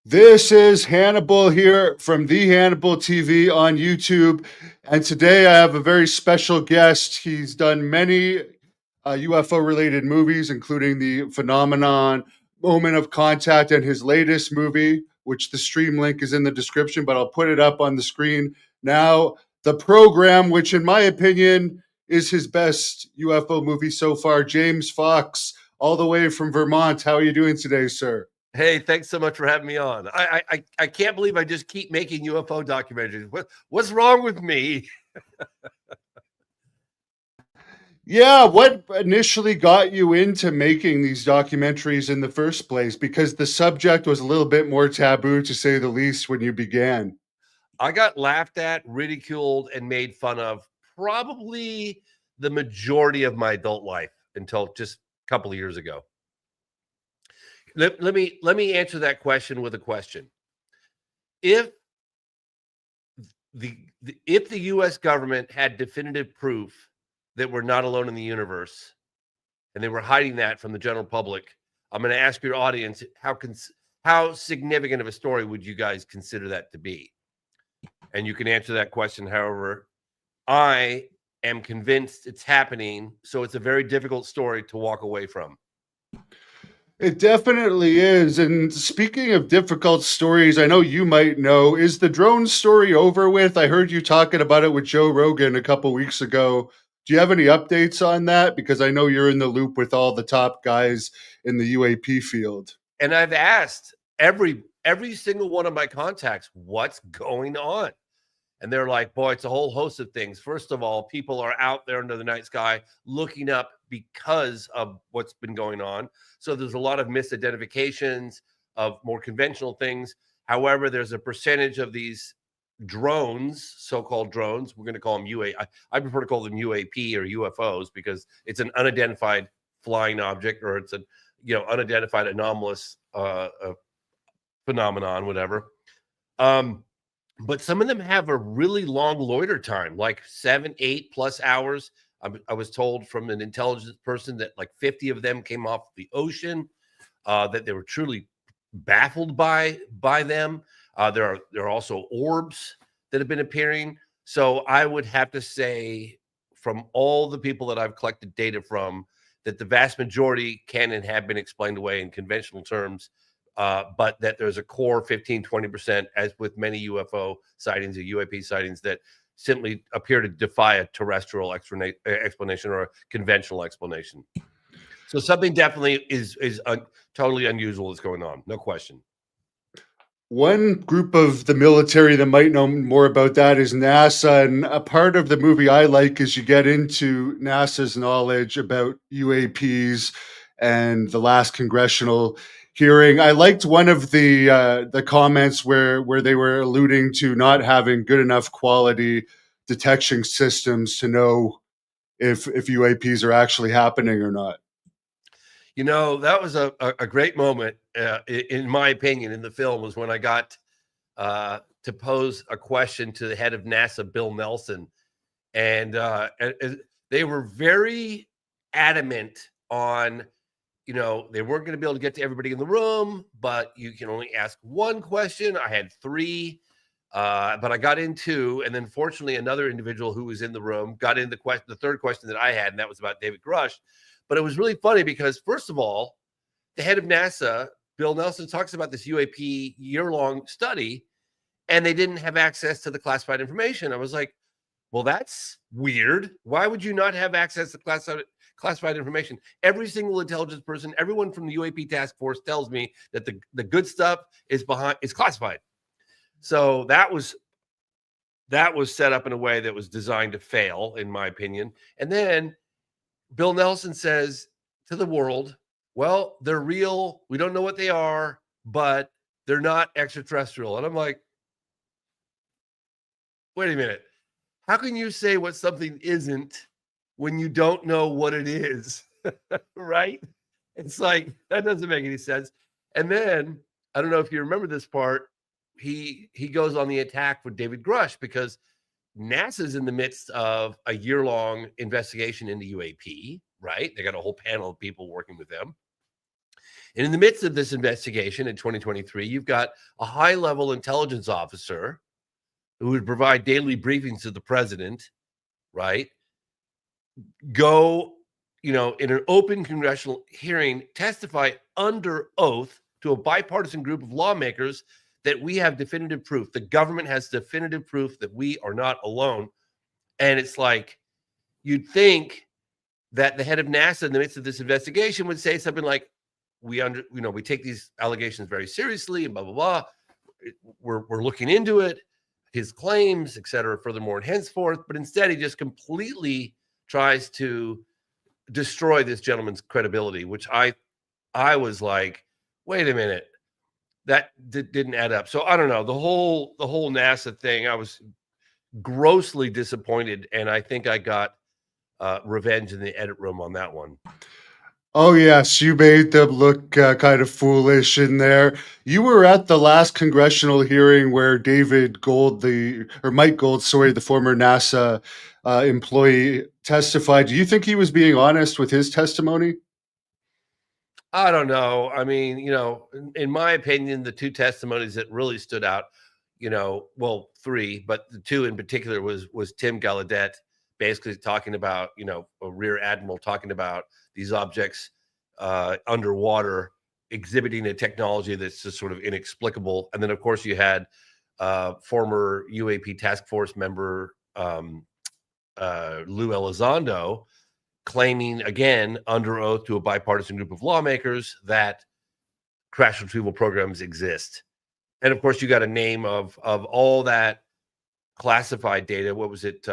This is Hannibal here from the Hannibal TV on YouTube. And today I have a very special guest. He's done many UFO related movies, including The Phenomenon, Moment of Contact, and his latest movie, which the stream link is in the description, but I'll put it up on the screen now. The Program, which in my opinion is his best UFO movie so far. James Fox, all the way from Vermont. How are you doing today, sir? Hey, thanks so much for having me on. I can't believe I just keep making UFO documentaries. What's wrong with me? Yeah, what initially got you into making these documentaries in the first place? Because the subject was a little bit more taboo, to say the least, when you began. I got laughed at, ridiculed, and made fun of probably the majority of my adult life until just a couple of years ago. Let me answer that question with a question. If if the U.S. government had definitive proof that we're not alone in the universe, and they were hiding that from the general public, I'm going to ask your audience how significant of a story would you guys consider that to be? And you can answer that question however. I am convinced it's happening, so it's a very difficult story to walk away from. It definitely is. And speaking of difficult stories, I know you might know, is the drone story over with? I heard you talking about it with Joe Rogan a couple weeks ago. Do you have any updates on that? Because I know you're in the loop with all the top guys in the UAP field. And I've asked every single one of my contacts, what's going on? And they're like, boy, it's a whole host of things. First of all, people are out there under the night sky looking up because of what's been going on. So there's a lot of misidentifications of more conventional things. However, there's a percentage of these drones, so-called drones, we're going to call them I prefer to call them UAP or UFOs because it's an unidentified flying object, or it's a unidentified anomalous phenomenon, whatever. But some of them have a really long loiter time, like 7, 8+ hours. I was told from an intelligence person that like 50 of them came off the ocean, that they were truly baffled by them. There are also orbs that have been appearing. So I would have to say, from all the people that I've collected data from, that the vast majority can and have been explained away in conventional terms. But that there's a core 15-20%, as with many UFO sightings or UAP sightings, that simply appear to defy a terrestrial explanation or a conventional explanation. So something definitely is totally unusual is going on, no question. One group of the military that might know more about that is NASA. And a part of the movie I like is you get into NASA's knowledge about UAPs and the last congressional hearing. I liked one of the comments where they were alluding to not having good enough quality detection systems to know if UAPs are actually happening or not. That was a great moment, in my opinion, in the film, was when I got to pose a question to the head of NASA, Bill Nelson. And they were very adamant on, they weren't going to be able to get to everybody in the room, but you can only ask one question. I had 3, but I got in 2. And then fortunately, another individual who was in the room got in the third question that I had, and that was about David Grush. But it was really funny because, first of all, the head of NASA, Bill Nelson, talks about this UAP year-long study, and they didn't have access to the classified information. I was like, well, that's weird. Why would you not have access to classified information? Every single intelligence person, everyone from the UAP task force tells me that the good stuff is classified. So that was set up in a way that was designed to fail, in my opinion. And then Bill Nelson says to the world, well, they're real. We don't know what they are, but they're not extraterrestrial. And I'm like, wait a minute. How can you say what something isn't when you don't know what it is? Right? It's like, that doesn't make any sense. And then, I don't know if you remember this part, he goes on the attack for David Grush because NASA's in the midst of a year-long investigation into UAP, right? They got a whole panel of people working with them. And in the midst of this investigation in 2023, you've got a high-level intelligence officer who would provide daily briefings to the president, right? Go, in an open congressional hearing, testify under oath to a bipartisan group of lawmakers that we have definitive proof. The government has definitive proof that we are not alone. And it's like, you'd think that the head of NASA in the midst of this investigation would say something like, we take these allegations very seriously and blah, blah, blah. We're looking into it, his claims, et cetera, furthermore and henceforth. But instead, he just completely tries to destroy this gentleman's credibility, which I was like, wait a minute, that didn't add up. So I don't know, the whole NASA thing, I was grossly disappointed, and I think I got revenge in the edit room on that one. Oh, yes, you made them look kind of foolish in there. You were at the last congressional hearing where Mike Gold, sorry, the former NASA employee, testified. Do you think he was being honest with his testimony? I don't know. I mean, in my opinion, the two testimonies that really stood out, well, three, but the two in particular was Tim Gallaudet basically talking about, a rear admiral talking about these objects underwater, exhibiting a technology that's just sort of inexplicable. And then, of course, you had former UAP task force member Lou Elizondo claiming, again, under oath to a bipartisan group of lawmakers, that crash retrieval programs exist. And of course, you got a name of all that classified data. What was it?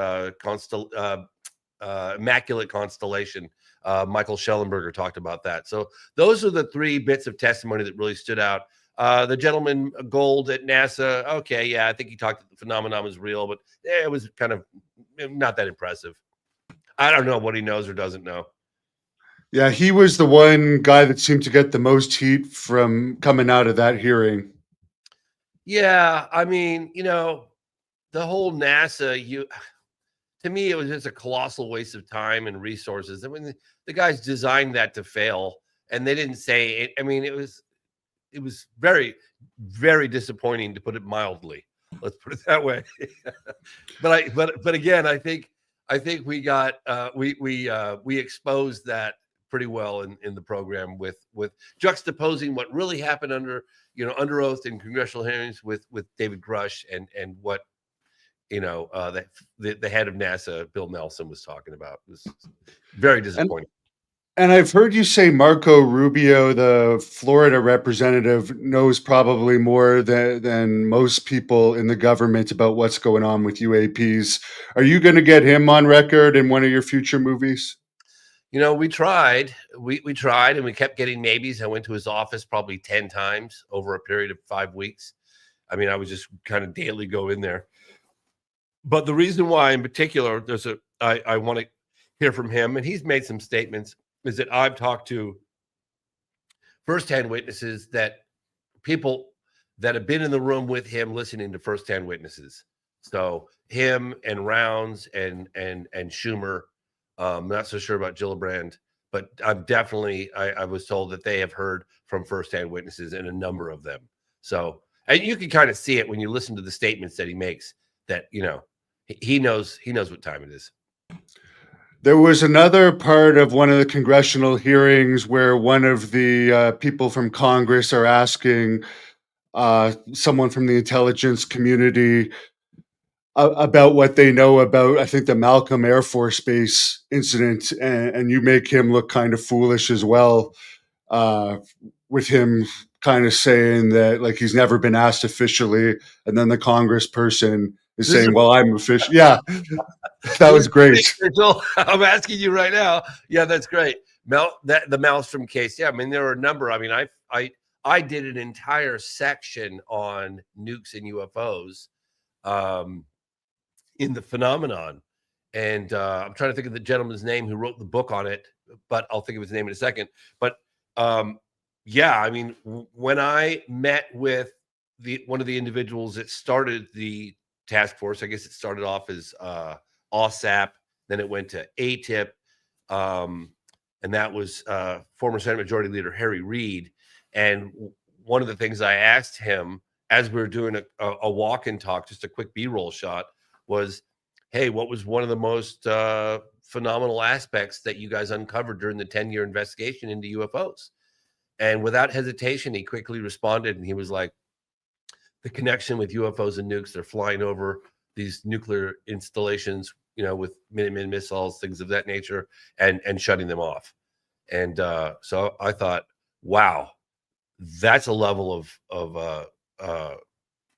Immaculate Constellation. Michael Schellenberger talked about that. So those are the three bits of testimony that really stood out. The gentleman Gold at NASA, okay, yeah, I think he talked that the phenomenon was real, but it was kind of not that impressive. I don't know what he knows or doesn't know. Yeah, he was the one guy that seemed to get the most heat from coming out of that hearing. Yeah, I mean, the whole NASA, to me, it was just a colossal waste of time and resources. I mean, the guys designed that to fail, and they didn't say it. I mean, it was very, very disappointing, to put it mildly. Let's put it that way. but again, I think we got we exposed that pretty well in the program with juxtaposing what really happened under oath in congressional hearings with David Grush and what the head of NASA, Bill Nelson, was talking about. It was very disappointing. And I've heard you say Marco Rubio, the Florida representative, knows probably more than most people in the government about what's going on with UAPs. Are you going to get him on record in one of your future movies? We tried. We tried, and we kept getting maybes. I went to his office probably 10 times over a period of 5 weeks. I mean, I would just kind of daily go in there. But the reason why, in particular, I want to hear from him, and he's made some statements, is that I've talked to firsthand witnesses, that people that have been in the room with him listening to firsthand witnesses. So him and Rounds and Schumer. I'm not so sure about Gillibrand, but I'm definitely, I was told that they have heard from firsthand witnesses, and a number of them. So, and you can kind of see it when you listen to the statements that he makes, that, he knows what time it is. There was another part of one of the congressional hearings where one of the people from Congress are asking someone from the intelligence community about what they know about, I think, the Malcolm Air Force Base incident, and you make him look kind of foolish as well, with him kind of saying that, like, he's never been asked officially, and then the congressperson is saying, "Well, I'm official." Yeah, that was great. I'm asking you right now. Yeah, that's great. The Maelstrom case. Yeah, I mean, there are a number. I mean, I did an entire section on nukes and UFOs. In the phenomenon, and I'm trying to think of the gentleman's name who wrote the book on it, but I'll think of his name in a second. But yeah, I mean, when I met with one of the individuals that started the task force, I guess it started off as OSAP, then it went to ATIP, and that was former Senate Majority Leader Harry Reid. And one of the things I asked him as we were doing a walk and talk, just a quick B-roll shot, was, hey, what was one of the most phenomenal aspects that you guys uncovered during the 10-year investigation into UFOs? And without hesitation, he quickly responded, and he was like, the connection with UFOs and nukes. They're flying over these nuclear installations, with Minuteman missiles, things of that nature, and shutting them off. And so I thought, wow, that's a level of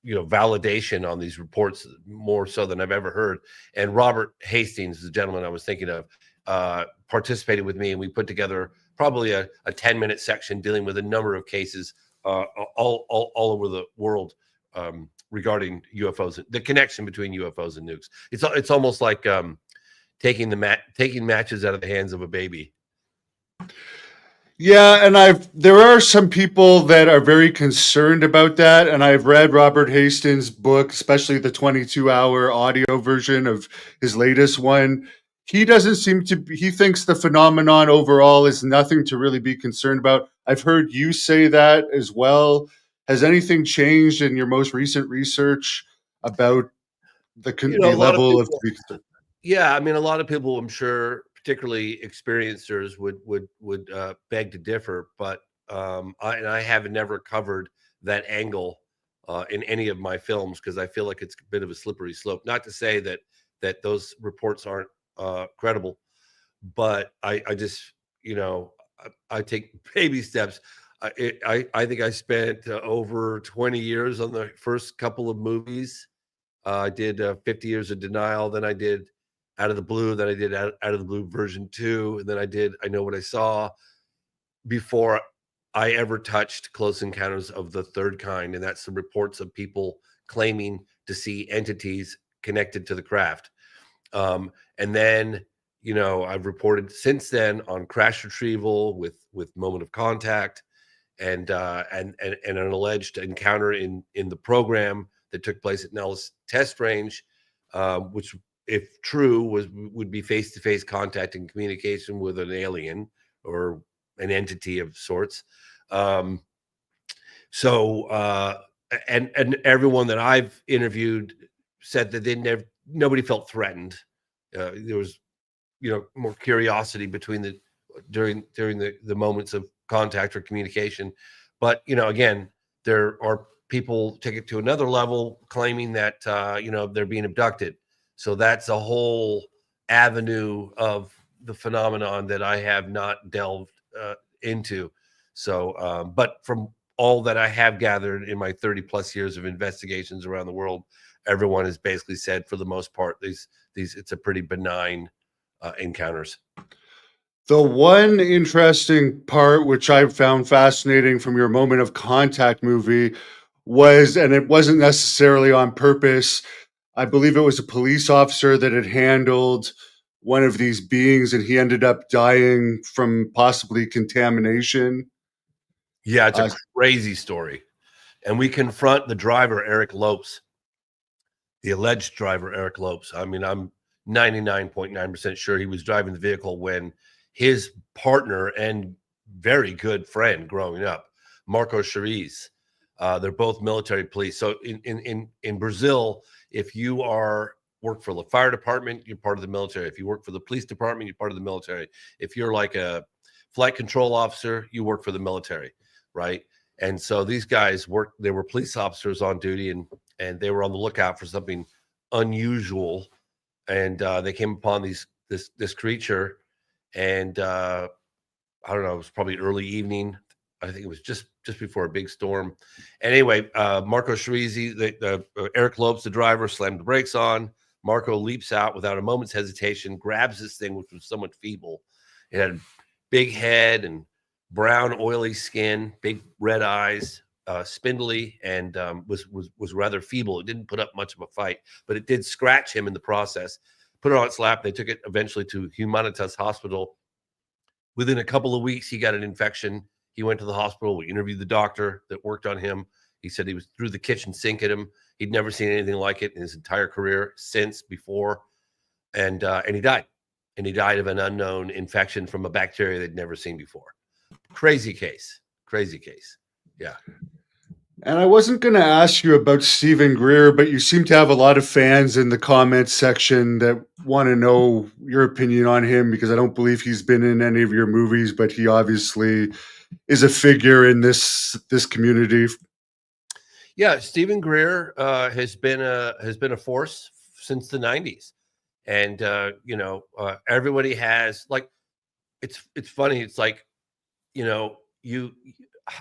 validation on these reports, more so than I've ever heard. And Robert Hastings, the gentleman I was thinking of, participated with me, and we put together probably a 10-minute section dealing with a number of cases all over the world regarding UFOs, the connection between UFOs and nukes. It's almost like taking matches out of the hands of a baby. Yeah, and there are some people that are very concerned about that, and I've read Robert Hastings' book, especially the 22-hour audio version of his latest one. He doesn't seem to he thinks the phenomenon overall is nothing to really be concerned about. I've heard you say that as well. Has anything changed in your most recent research about the A lot of level of people, yeah, I mean, a lot of people, I'm sure, particularly experiencers, would beg to differ, but I have never covered that angle in any of my films, because I feel like it's a bit of a slippery slope. Not to say that those reports aren't credible, but I just, I take baby steps. I think I spent over 20 years on the first couple of movies. I did 50 Years of Denial, then I did Out of the Blue, then I did Out of the Blue version 2, and then I did I Know What I Saw, before I ever touched Close Encounters of the Third Kind, and that's the reports of people claiming to see entities connected to the craft. And then, I've reported since then on crash retrieval with Moment of Contact, and an alleged encounter in the program that took place at Nellis Test Range, which, if true, would be face-to-face contact and communication with an alien or an entity of sorts. And everyone that I've interviewed said that nobody felt threatened. There was, more curiosity during the moments of contact or communication. But, again, there are people take it to another level, claiming that, they're being abducted. So that's a whole avenue of the phenomenon that I have not delved into. So, but from all that I have gathered in my 30 plus years of investigations around the world, everyone has basically said, for the most part, it's a pretty benign encounters. The one interesting part, which I found fascinating from your Moment of Contact movie, was, and it wasn't necessarily on purpose, I believe it was a police officer that had handled one of these beings, and he ended up dying from possibly contamination. Yeah, it's a crazy story. And we confront the driver, Eric Lopes, the alleged driver, Eric Lopes. I mean, I'm 99.9% sure he was driving the vehicle when his partner and very good friend growing up, Marco Cheriz, they're both military police. So in Brazil, if you work for the fire department, you're part of the military. If you work for the police department, you're part of the military. If you're like a flight control officer, you work for the military, right? And so these guys they were police officers on duty, and they were on the lookout for something unusual. And they came upon this creature, and I don't know, it was probably early evening. I think it was just before a big storm. And anyway, Marco Cherizi, Eric Lopes, the driver, slammed the brakes on. Marco leaps out without a moment's hesitation, grabs this thing, which was somewhat feeble. It had a big head and brown, oily skin, big red eyes, spindly, and was rather feeble. It didn't put up much of a fight, but it did scratch him in the process. Put it on its lap. They took it eventually to Humanitas Hospital. Within a couple of weeks, he got an infection. He went to the hospital. We interviewed the doctor that worked on him. He said he threw the kitchen sink at him. He'd never seen anything like it in his entire career before. And he died. And he died of an unknown infection from a bacteria they'd never seen before. Crazy case. Yeah. And I wasn't going to ask you about Stephen Greer, but you seem to have a lot of fans in the comments section that want to know your opinion on him because I don't believe he's been in any of your movies, but he obviously is a figure in this community. Yeah, Stephen Greer has been a force since the '90s, and everybody has like it's funny. It's like you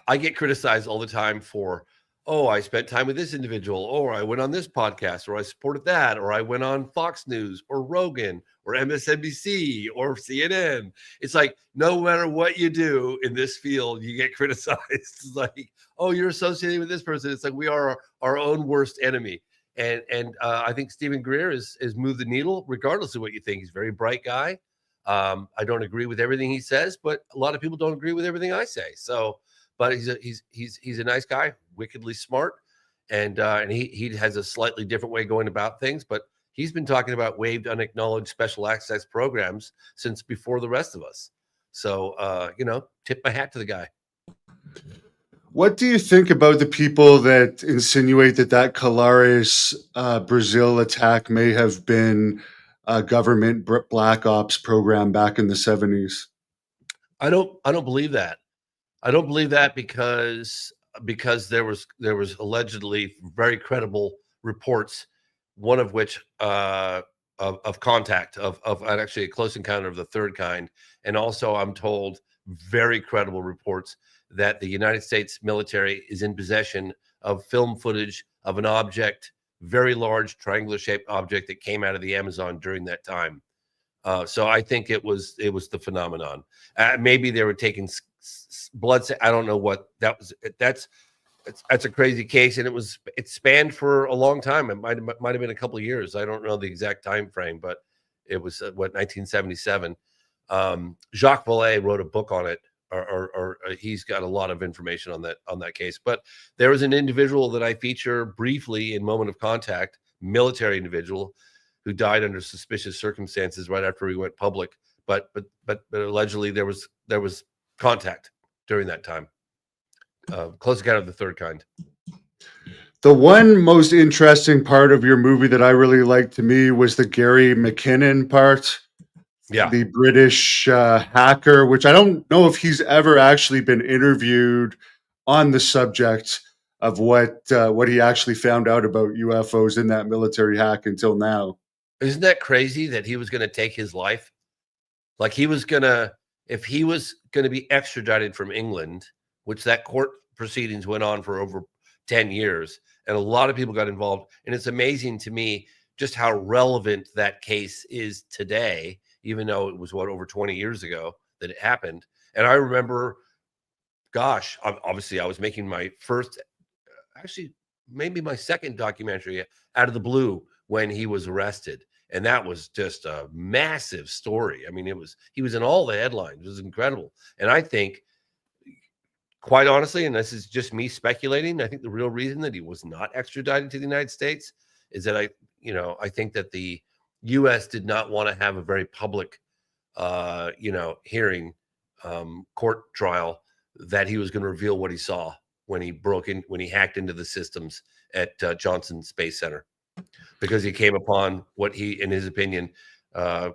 I get criticized all the time for, oh, I spent time with this individual, or I went on this podcast, or I supported that, or I went on Fox News or Rogan or MSNBC or CNN. It's like no matter what you do in this field, you get criticized. It's like, oh, you're associated with this person. It's like we are our own worst enemy. And I think Stephen Greer has moved the needle, regardless of what you think. He's a very bright guy. I don't agree with everything he says, but a lot of people don't agree with everything I say. So, but he's a nice guy, wickedly smart, and he has a slightly different way going about things. But he's been talking about waived, unacknowledged special access programs since before the rest of us. So, tip my hat to the guy. What do you think about the people that insinuate that Colares Brazil attack may have been a government black ops program back in the 70s? I don't believe that. I don't believe that because there was allegedly very credible reports, one of which of contact of actually a close encounter of the third kind, and also I'm told very credible reports that the United States military is in possession of film footage of an object, very large triangular shaped object that came out of the Amazon during that time. So I think it was the phenomenon. Maybe they were taking blood. I don't know what that was. That's a crazy case, and it spanned for a long time. It might have been a couple of years. I don't know the exact time frame, but it was 1977. Jacques Vallée wrote a book on it, or he's got a lot of information on that case. But there was an individual that I feature briefly in Moment of Contact, military individual, who died under suspicious circumstances right after we went public. But allegedly there was contact during that time. Close encounter of the third kind. The one most interesting part of your movie that I really liked to me was the Gary McKinnon part. Yeah. The British hacker, which I don't know if he's ever actually been interviewed on the subject of what he actually found out about UFOs in that military hack until now. Isn't that crazy that he was going to take his life? Like if he was going to be extradited from England, which that court proceedings went on for over 10 years, and a lot of people got involved. And it's amazing to me just how relevant that case is today, even though it was over 20 years ago that it happened. And I remember, gosh, obviously I was making my first, actually maybe my second documentary out of the blue when he was arrested. And that was just a massive story. I mean, he was in all the headlines. It was incredible. And I think, quite honestly, and this is just me speculating, I think the real reason that he was not extradited to the United States is that I think that the U.S. did not want to have a very public, hearing, court trial, that he was going to reveal what he saw when he hacked into the systems at Johnson Space Center, because he came upon what he, in his opinion, a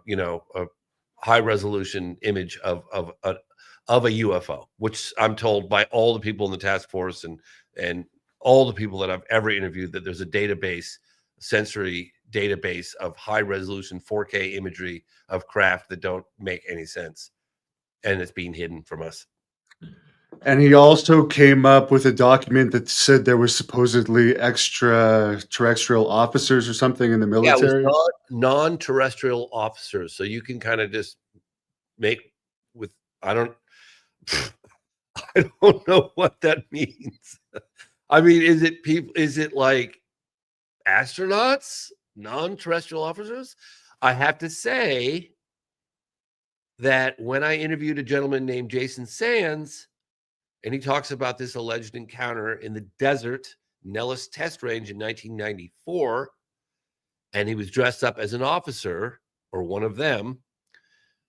high resolution image of a UFO, which I'm told by all the people in the task force and all the people that I've ever interviewed, that there's a database, sensory database of high resolution 4K imagery of craft that don't make any sense, and it's being hidden from us. And he also came up with a document that said there was supposedly extraterrestrial officers or something in the Yeah, it was military. non-terrestrial officers. So you can kind of just make with I don't I don't know what that means. I mean, is it people? Is it like astronauts, non-terrestrial officers? I have to say that when I interviewed a gentleman named Jason Sands, and he talks about this alleged encounter in the desert Nellis Test Range in 1994, and he was dressed up as an officer or one of them.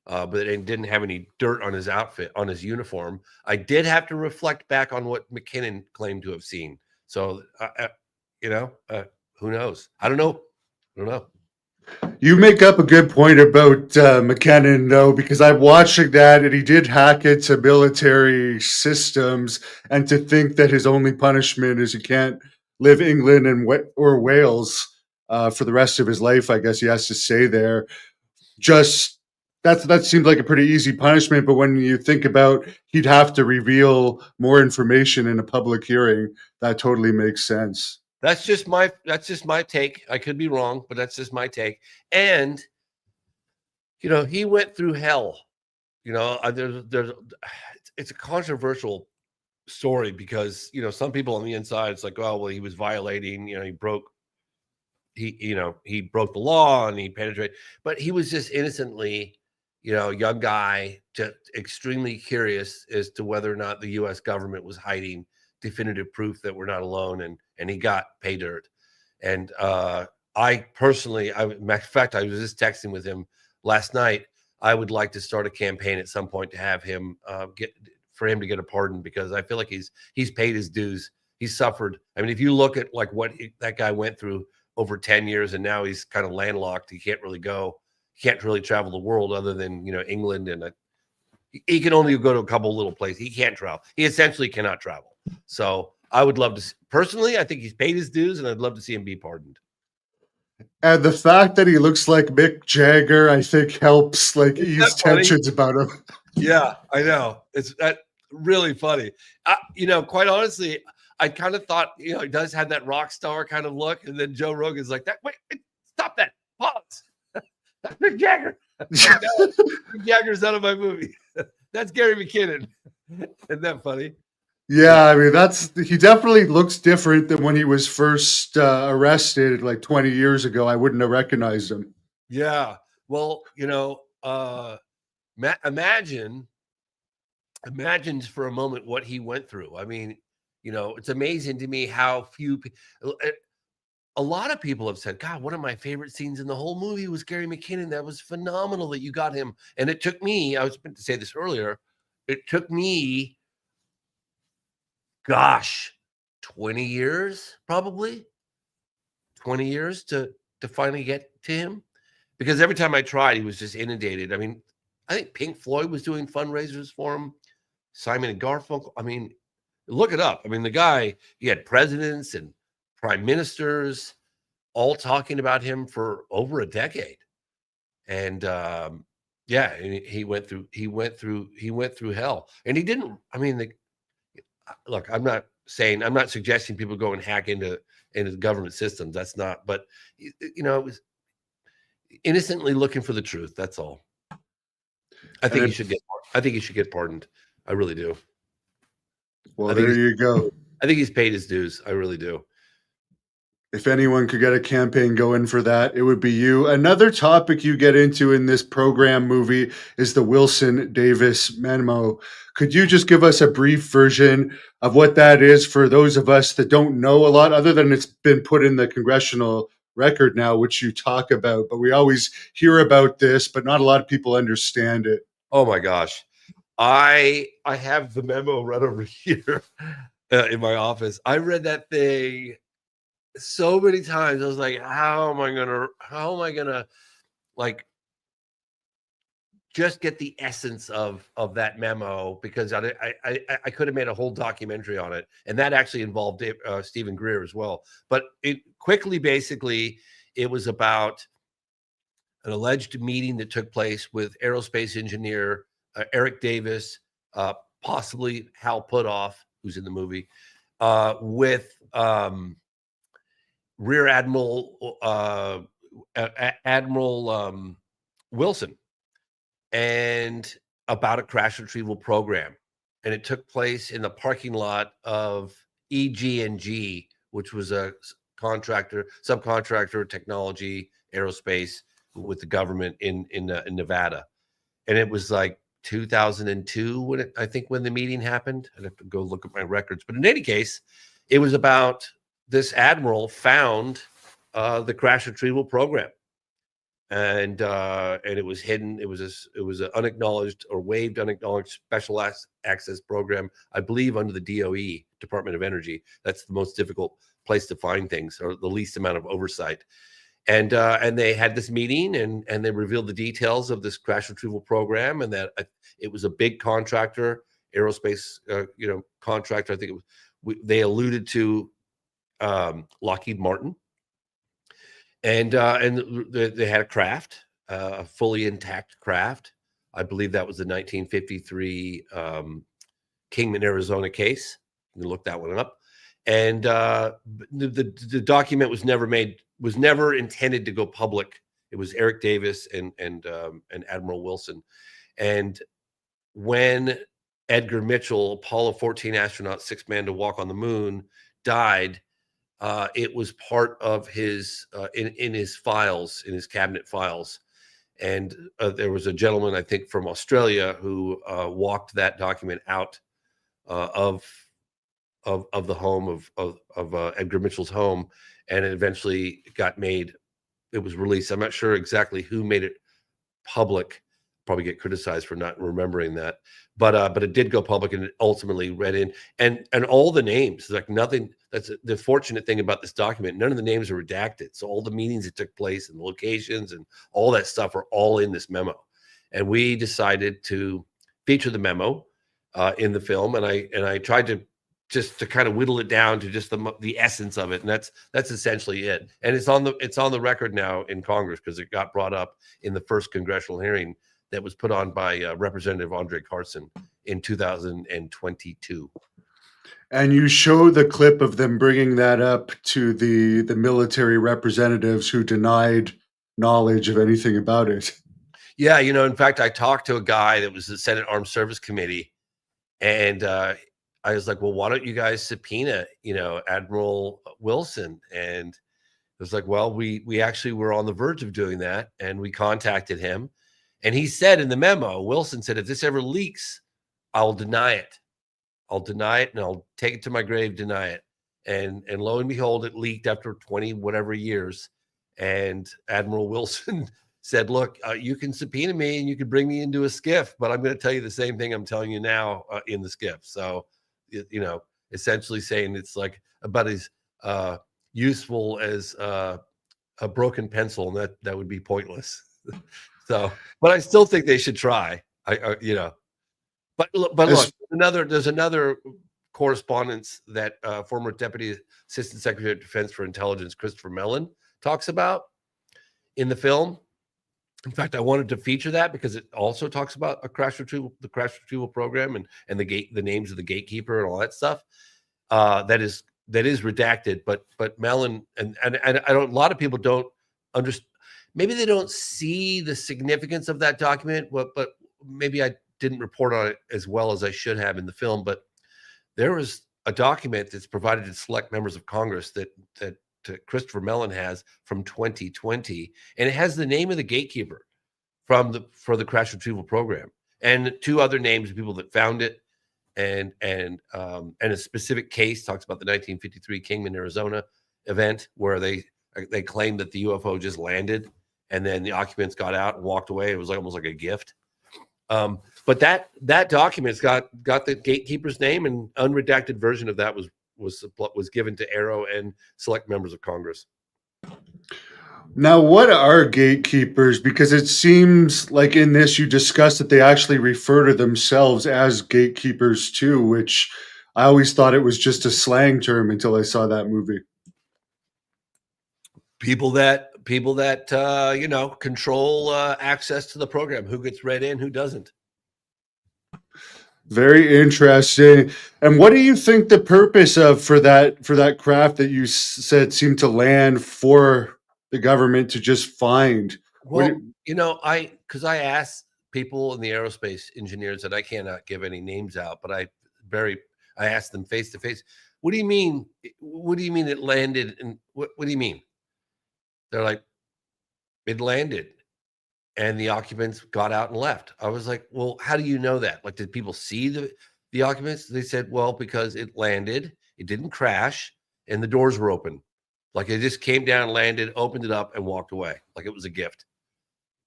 but it didn't have any dirt on his outfit, on his uniform. I did have to reflect back on what McKinnon claimed to have seen. So, who knows? I don't know. I don't know. You make up a good point about McKinnon, though, because I'm watching that and he did hack into military systems. And to think that his only punishment is he can't live England or Wales for the rest of his life, I guess he has to stay there. Just that seems like a pretty easy punishment. But when you think about he'd have to reveal more information in a public hearing, that totally makes sense. That's just my take. I could be wrong, but that's just my take. And he went through hell. It's a controversial story because some people on the inside, it's like, oh well, he was violating. He broke the law and he penetrated, but he was just innocently, young guy, just extremely curious as to whether or not the U.S. government was hiding definitive proof that we're not alone, and he got pay dirt. And I personally, matter of fact, I was just texting with him last night. I would like to start a campaign at some point to have him for him to get a pardon, because I feel like he's paid his dues. He's suffered. I mean, if you look at like what that guy went through over 10 years, and now he's kind of landlocked. He can't really go. He can't really travel the world other than England, and he can only go to a couple little places. He can't travel. He essentially cannot travel. So I would love to personally. I think he's paid his dues, and I'd love to see him be pardoned. And the fact that he looks like Mick Jagger, I think, helps ease tensions about him. Yeah, I know. It's really funny. Quite honestly, I kind of thought, he does have that rock star kind of look. And then Joe Rogan's like, wait, stop that. Pause. That's Mick Jagger. Mick Jagger's out of my movie. That's Gary McKinnon. Isn't that funny? Yeah, I mean, he definitely looks different than when he was first arrested like 20 years ago. I wouldn't have recognized him. Yeah. Well, imagine for a moment what he went through. I mean, it's amazing to me how few a lot of people have said, God, one of my favorite scenes in the whole movie was Gary McKinnon. That was phenomenal that you got him. And it took me, I was meant to say this earlier, it took me, 20 years, probably 20 years to finally get to him, because every time I tried, he was just inundated. I mean, I think Pink Floyd was doing fundraisers for him, Simon and Garfunkel. I mean, look it up. I mean, the guy, he had presidents and prime ministers all talking about him for over a decade. And he went through hell. And he didn't, I mean, look, I'm not suggesting people go and hack into government systems. That's not, but it was innocently looking for the truth. That's all. I think he should get pardoned. I really do. Well, there you go. I think he's paid his dues. I really do. If anyone could get a campaign going for that, it would be you. Another topic you get into in this program movie is the Wilson Davis memo. Could you just give us a brief version of what that is for those of us that don't know a lot, other than it's been put in the congressional record now, which you talk about, but we always hear about this, but not a lot of people understand it. Oh my gosh. I have the memo right over here in my office. I read that thing so many times. I was like, how am I gonna like just get the essence of that memo, because I could have made a whole documentary on it, and that actually involved Stephen Greer as well. But it quickly, basically, it was about an alleged meeting that took place with aerospace engineer Eric Davis, possibly Hal Puthoff, who's in the movie, with Rear Admiral Wilson, and about a crash retrieval program. And it took place in the parking lot of EG&G, which was a subcontractor technology aerospace with the government in Nevada. And it was like 2002 when the meeting happened. I'd have to go look at my records. But in any case, it was about this admiral found the crash retrieval program. and it was hidden. It was an unacknowledged or waived unacknowledged special access program, I believe, under the DOE, Department of Energy. That's the most difficult place to find things, or the least amount of oversight. And they had this meeting, and they revealed the details of this crash retrieval program, and that it was a big contractor, aerospace contractor. I think it was. They alluded to Lockheed Martin, and they had a craft, a fully intact craft. I believe that was the 1953 Kingman, Arizona case. You can look that one up. And the document was never intended to go public. It was Eric Davis and Admiral Wilson. And when Edgar Mitchell, Apollo 14 astronaut, sixth man to walk on the moon, died, it was part of his in his files, in his cabinet files. And there was a gentleman, I think, from Australia who walked that document out of the home of Edgar Mitchell's home, and it eventually got made. It was released. I'm not sure exactly who made it public. Probably get criticized for not remembering that, but it did go public, and it ultimately read in, and all the names, like nothing. That's the fortunate thing about this document. None of the names are redacted, so all the meetings that took place and the locations and all that stuff are all in this memo. And we decided to feature the memo in the film, and I tried to just to kind of whittle it down to just the essence of it, and that's essentially it. And it's on the record now in Congress, because it got brought up in the first congressional hearing that was put on by Representative Andre Carson in 2022. And you show the clip of them bringing that up to the military representatives who denied knowledge of anything about it. Yeah, in fact, I talked to a guy that was the Senate Armed Service Committee, and I was like, well, why don't you guys subpoena, Admiral Wilson? And it was like, well, we actually were on the verge of doing that, and we contacted him. And he said in the memo, Wilson said, if this ever leaks, I'll deny it. I'll deny it, and I'll take it to my grave, deny it. And lo and behold, it leaked after 20 whatever years. And Admiral Wilson said, look, you can subpoena me and you can bring me into a skiff, but I'm going to tell you the same thing I'm telling you now in the skiff. So, essentially saying it's like about as useful as a broken pencil, and that would be pointless. So, but I still think they should try. But look, there's another correspondence that former Deputy Assistant Secretary of Defense for Intelligence Christopher Mellon talks about in the film. In fact, I wanted to feature that because it also talks about the crash retrieval program and the names of the gatekeeper and all that stuff. That is redacted, but Mellon and I don't. A lot of people don't understand. Maybe they don't see the significance of that document, but maybe I didn't report on it as well as I should have in the film. But there was a document that's provided to select members of Congress that Christopher Mellon has from 2020, and it has the name of the gatekeeper for the crash retrieval program, and two other names of people that found it, and a specific case talks about the 1953 Kingman, Arizona event where they claimed that the UFO just landed, and then the occupants got out and walked away. It was almost like a gift. But that document's got the gatekeeper's name, and unredacted version of that was given to Arrow and select members of Congress. Now, what are gatekeepers? Because it seems like in this you discussed that they actually refer to themselves as gatekeepers too, which I always thought it was just a slang term until I saw that movie. People that control access to the program, who gets read in, who doesn't. Very interesting. And what do you think the purpose for that craft that you said seemed to land for the government to just find? Well, because I asked people in the aerospace engineers that I cannot give any names out, but I asked them face to face, what do you mean? What do you mean it landed? And what do you mean? They're like, it landed and the occupants got out and left. I was like, well, how do you know that? Like, did people see the occupants? They said, well, because it landed, it didn't crash, and the doors were open. Like, it just came down, landed, opened it up, and walked away. Like it was a gift.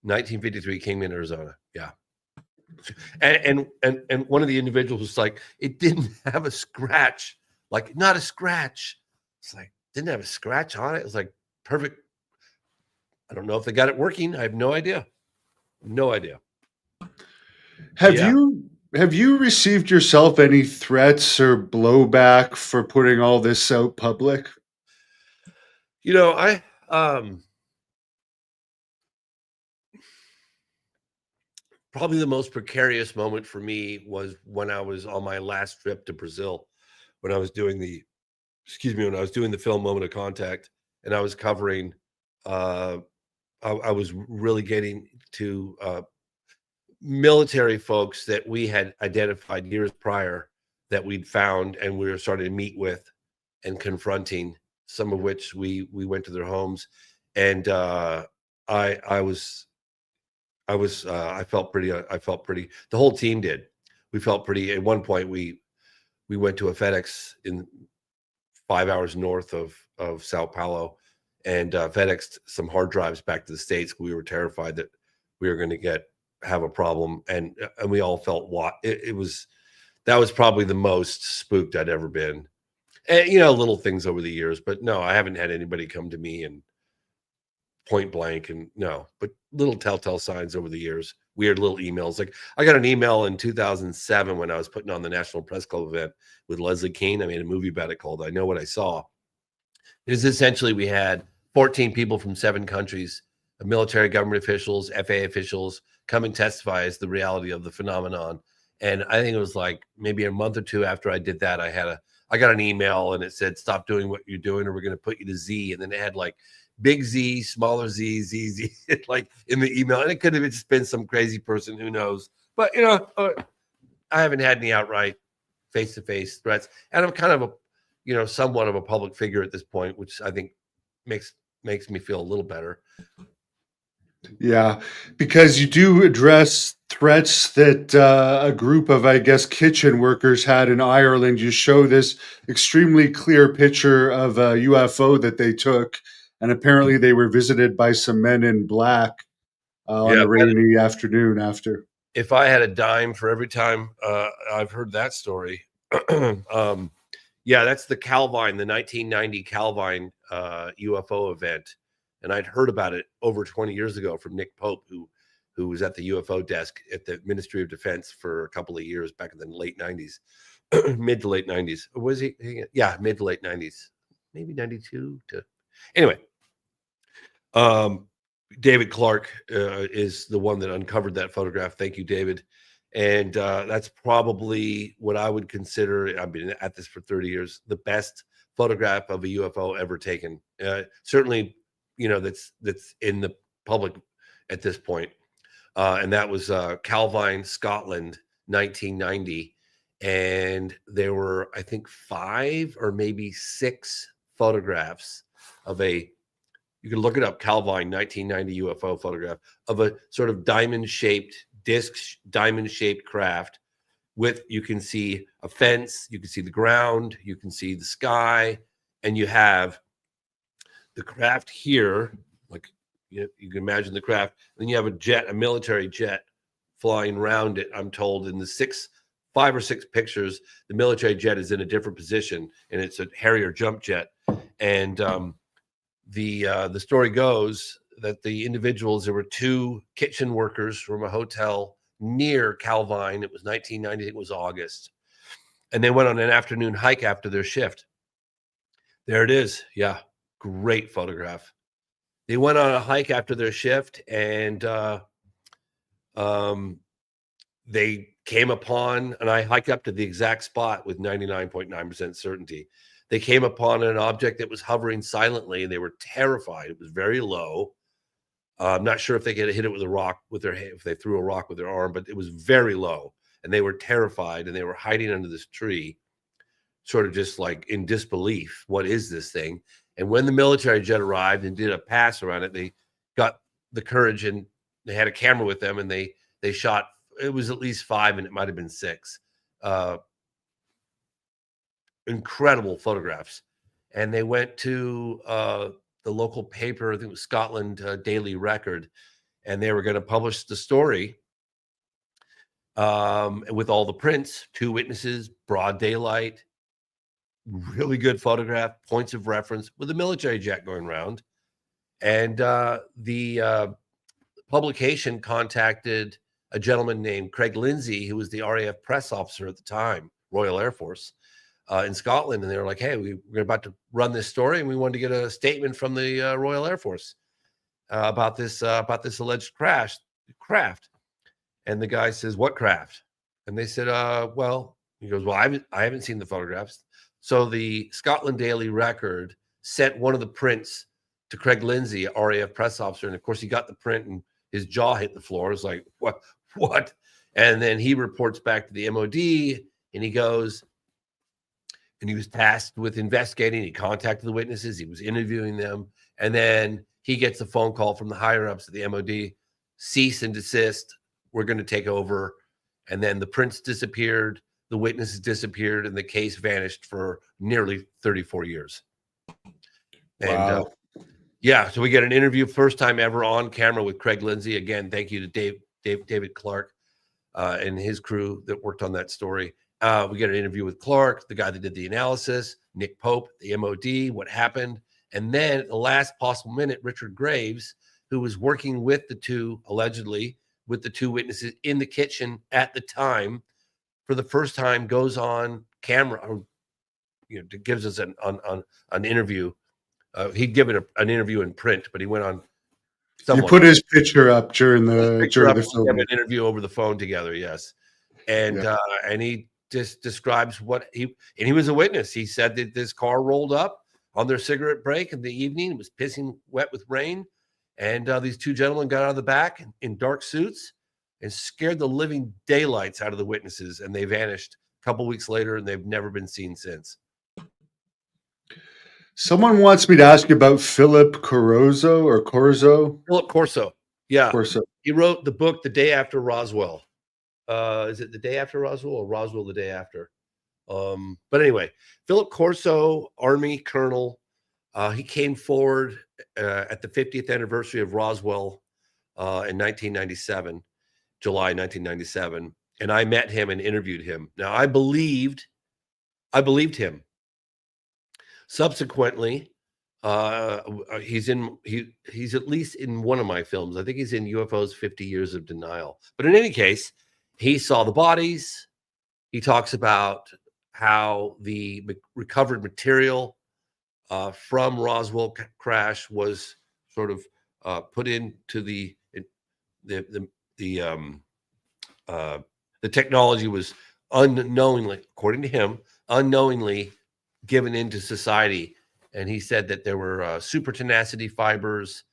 1953, Kingman, Arizona. Yeah. And one of the individuals was like, it didn't have a scratch, like not a scratch. It's like, didn't have a scratch on it. It was like perfect. I don't know if they got it working. I have no idea. No idea. Have Yeah. you received yourself any threats or blowback for putting all this out public? You know, I probably the most precarious moment for me was when I was on my last trip to Brazil, when I was doing the when I was doing the film Moment of Contact, and I was covering I was really getting to military folks that we had identified years prior that we'd found and we were starting to meet with and confronting, some of which we went to their homes. And I was I felt pretty the whole team did. We felt pretty. At one point we went to a FedEx in 5 hours north of Sao Paulo and FedExed some hard drives back to the States. We were terrified that we were going to have a problem, and we all felt it was. That was probably the most spooked I'd ever been. And little things over the years, but no, I haven't had anybody come to me and point blank, and no, but little telltale signs over the years. Weird little emails. Like I got an email in 2007 when I was putting on the National Press Club event with Leslie Kean. I made a movie about it called "I Know What I Saw." It is essentially we had 14 people from 7 countries, military, government officials, FAA officials, come and testify as the reality of the phenomenon. And I think it was like maybe a month or two after I did that, I got an email and it said, "Stop doing what you're doing, or we're going to put you to Z." And then it had like big Z, smaller Z, Z, Z, like in the email. And it could have just been some crazy person, who knows? But I haven't had any outright face-to-face threats, and I'm kind of somewhat of a public figure at this point, which I think makes me feel a little better. Yeah, because you do address threats that a group of, I guess, kitchen workers had in Ireland. You show this extremely clear picture of a UFO that they took, and apparently they were visited by some men in black on Yeah, a rainy afternoon after. if I had a dime for every time I've heard that story, yeah, that's the Calvine, the 1990 Calvine UFO event, and I'd heard about it over 20 years ago from Nick Pope, who was at the UFO desk at the Ministry of Defense for a couple of years back in the late 90s, mid to late 90s. Was he? Yeah, mid to late 90s, maybe 92 to. Anyway, David Clark is the one that uncovered that photograph. Thank you, David. And that's probably what I would consider, I've been at this for 30 years, the best photograph of a UFO ever taken. Certainly, that's in the public at this point. And that was Calvine, Scotland, 1990. And there were, I think, 5 or maybe 6 photographs of you can look it up, Calvine 1990 UFO photograph of a sort of diamond-shaped craft with, you can see a fence, you can see the ground, you can see the sky, and you have the craft here, like you can imagine the craft. Then you have a military jet flying around it. I'm told in the 5 or 6 pictures, the military jet is in a different position, and it's a Harrier jump jet. And the story goes that the individuals, there were 2 kitchen workers from a hotel near Calvine. It was 1990. It was August, and they went on an afternoon hike after their shift. There it is. Yeah, great photograph. They went on a hike after their shift, and they came upon, and I hiked up to the exact spot with 99.9% certainty. They came upon an object that was hovering silently, and they were terrified. It was very low. I'm not sure if they could hit it with a rock with their hand, if they threw a rock with their arm, but it was very low, and they were terrified, and they were hiding under this tree, sort of just like in disbelief. What is this thing? And when the military jet arrived and did a pass around it, they got the courage, and they had a camera with them, and they shot. It was at least 5, and it might have been 6. Incredible photographs. And they went to the local paper, I think it was Scotland Daily Record, and they were going to publish the story with all the prints, 2 witnesses, broad daylight, really good photograph, points of reference with a military jet going around. And the publication contacted a gentleman named Craig Lindsay, who was the RAF press officer at the time, Royal Air Force, in Scotland. And they were like, hey, we're about to run this story, and we wanted to get a statement from the Royal Air Force about this alleged craft. And the guy says, what craft? And they said, well, he goes, well, I haven't seen the photographs. So the Scotland Daily Record sent one of the prints to Craig Lindsay, RAF press officer. And of course, he got the print and his jaw hit the floor. It's like, what? And then he reports back to the MOD, and he goes, and he was tasked with investigating. He contacted the witnesses. He was interviewing them. And then he gets a phone call from the higher ups at the MOD, cease and desist. We're going to take over. And then the prints disappeared. The witnesses disappeared, and the case vanished for nearly 34 years. Wow. And yeah, so we get an interview, first time ever on camera, with Craig Lindsay. Again, thank you to David Clark and his crew that worked on that story. We get an interview with Clark, the guy that did the analysis, Nick Pope, the MOD, what happened. And then at the last possible minute, Richard Graves, who was working with the 2, allegedly, with the 2 witnesses in the kitchen at the time, for the first time goes on camera, or, gives us an interview. He'd given an interview in print, but he went on. You put his picture up during the film. An interview over the phone together, yes. And and he just describes and he was a witness. He said that this car rolled up on their cigarette break in the evening. It was pissing wet with rain, and these 2 gentlemen got out of the back in dark suits and scared the living daylights out of the witnesses, and they vanished a couple weeks later, and they've never been seen since. Someone wants me to ask you about Philip Corso. Philip Corso. Yeah. Corso. He wrote the book The Day After Roswell. Is it The Day After Roswell or Roswell the Day After? But anyway, Philip Corso, Army colonel. He came forward at the 50th anniversary of Roswell in 1997. July 1997, and I met him and interviewed him. Now, I believed him. Subsequently, he's at least in one of my films. I think he's in UFO's 50 Years of Denial. But in any case, he saw the bodies. He talks about how the recovered material from Roswell crash was sort of put into the technology was unknowingly, according to him, given into society. And he said that there were super tenacity fibers,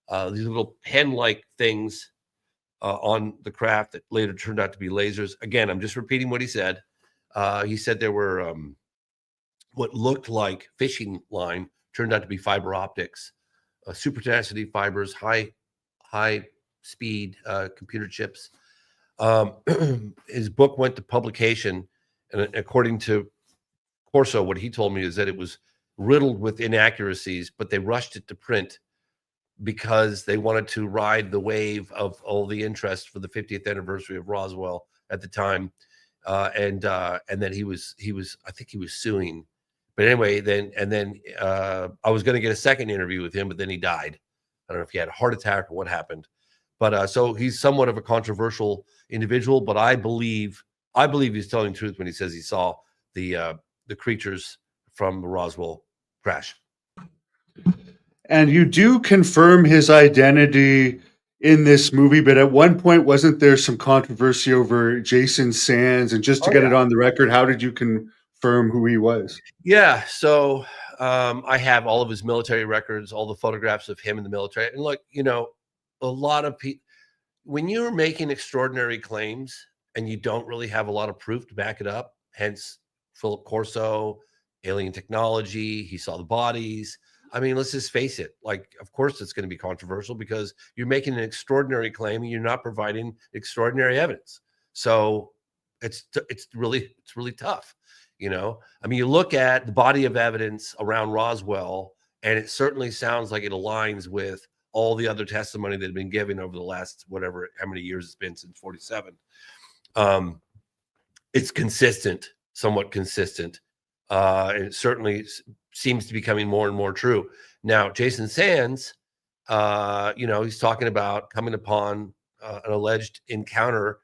these little pen-like things on the craft that later turned out to be lasers. Again, I'm just repeating what he said. He said there were what looked like fishing line turned out to be fiber optics, super tenacity fibers, high speed computer chips. His book went to publication, and according to Corso, what he told me is that it was riddled with inaccuracies, but they rushed it to print because they wanted to ride the wave of all the interest for the 50th anniversary of Roswell at the time. And then he was, I think he was suing. But anyway, then I was going to get a second interview with him, but then he died. I don't know if he had a heart attack or what happened. But so he's somewhat of a controversial individual, but I believe he's telling the truth when he says he saw the creatures from the Roswell crash. And you do confirm his identity in this movie, but at one point, wasn't there some controversy over Jason Sands? And just to get it on the record, how did you confirm who he was? Yeah, so I have all of his military records, all the photographs of him in the military. And look, a lot of people, when you're making extraordinary claims and you don't really have a lot of proof to back it up, hence Philip Corso, alien technology, he saw the bodies. I mean, let's just face it. Like, of course, it's going to be controversial because you're making an extraordinary claim and you're not providing extraordinary evidence. So it's really tough. I mean, you look at the body of evidence around Roswell, and it certainly sounds like it aligns with all the other testimony that had been given over the last whatever, how many years it's been since 47. It's consistent, somewhat consistent. And it certainly seems to be becoming more and more true. Now, Jason Sands, he's talking about coming upon an alleged encounter